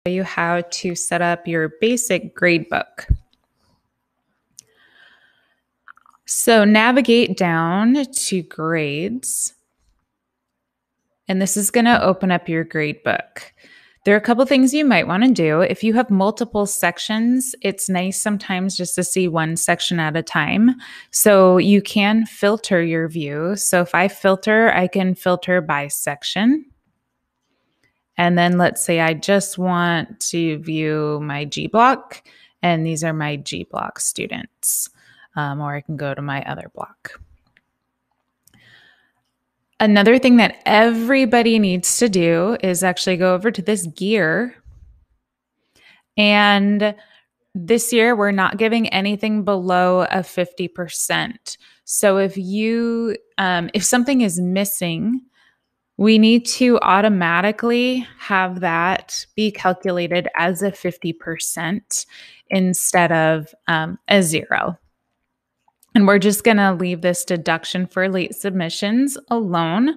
you how to set up your basic gradebook. So navigate down to grades, and this is going to open up your gradebook. There are a couple things you might want to do. If you have multiple sections, it's nice sometimes just to see one section at a time. So you can filter your view. So if I filter, I can filter by section. And then let's say I just want to view my G block, and these are my G block students. Or I can go to my other block. Another thing that everybody needs to do is actually go over to this gear. And this year, we're not giving anything below a 50%. So if something is missing, we need to automatically have that be calculated as a 50% instead of a 0. And we're just going to leave this deduction for late submissions alone.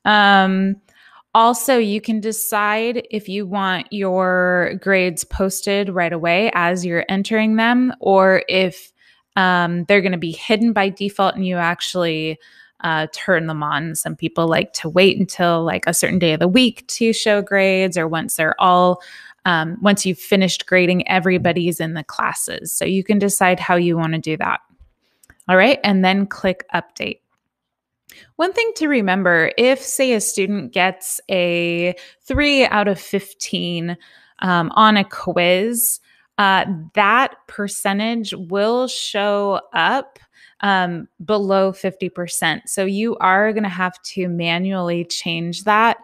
Also, you can decide if you want your grades posted right away as you're entering them, or if they're going to be hidden by default and you actually turn them on. Some people like to wait until like a certain day of the week to show grades, or once you've finished grading everybody's in the classes. So you can decide how you want to do that. All right, and then click update. One thing to remember, if say a student gets a 3 out of 15 on a quiz, that percentage will show up below 50%. So you are going to have to manually change that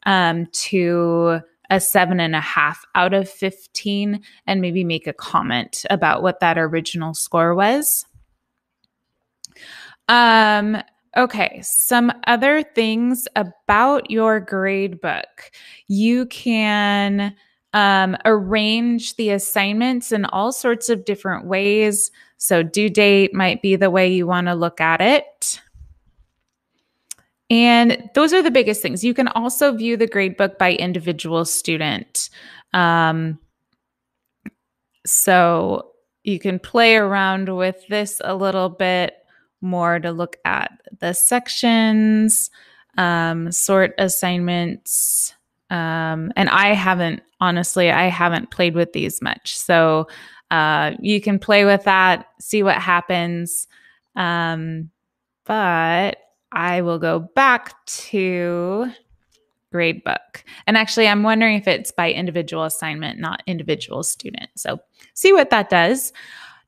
to a 7.5 out of 15 and maybe make a comment about what that original score was. Okay, some other things about your gradebook. You can arrange the assignments in all sorts of different ways. So due date might be the way you want to look at it. And those are the biggest things. You can also view the gradebook by individual student. So you can play around with this a little bit more to look at the sections, sort assignments. And I haven't played with these much. So you can play with that, see what happens. But I will go back to gradebook. And actually, I'm wondering if it's by individual assignment, not individual student. So see what that does.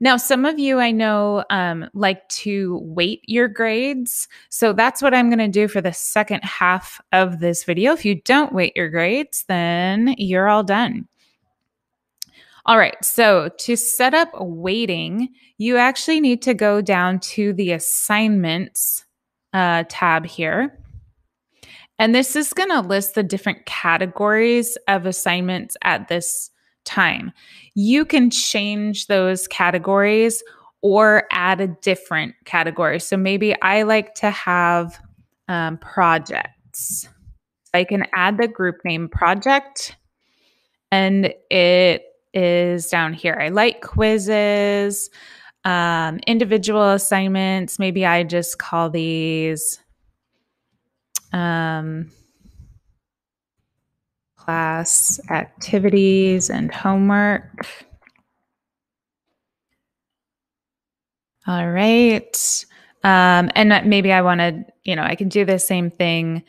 Now, some of you I know like to weight your grades. So that's what I'm going to do for the second half of this video. If you don't weight your grades, then you're all done. All right, so to set up weighting, you actually need to go down to the assignments tab here. And this is going to list the different categories of assignments at this time. You can change those categories or add a different category. So maybe I like to have projects. I can add the group name project, and it is down here. I like quizzes, individual assignments. Maybe I just call these class activities and homework. All right. And maybe I want to, I can do the same thing.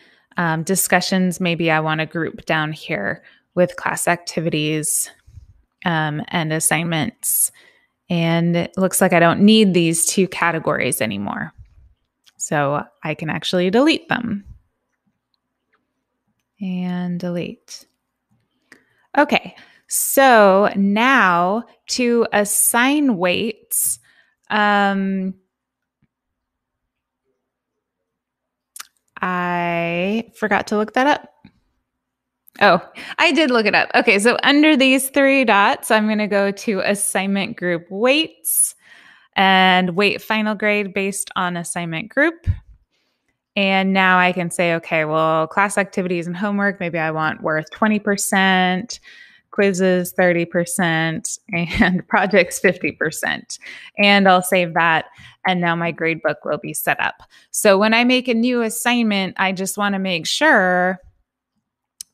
Discussions, maybe I want to group down here with class activities and assignments. And it looks like I don't need these two categories anymore. So I can actually delete them. And delete. Okay, so now to assign weights, I forgot to look that up. Oh, I did look it up. Okay, so under these 3 dots, I'm going to go to assignment group weights and weight final grade based on assignment group. And now I can say, okay, well, class activities and homework, maybe I want worth 20%. quizzes 30% and projects 50%. And I'll save that. And now my gradebook will be set up. So when I make a new assignment, I just want to make sure,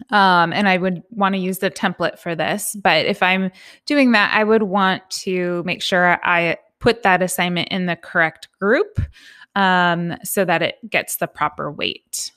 and I would want to use the template for this, but if I'm doing that, I would want to make sure I put that assignment in the correct group so that it gets the proper weight.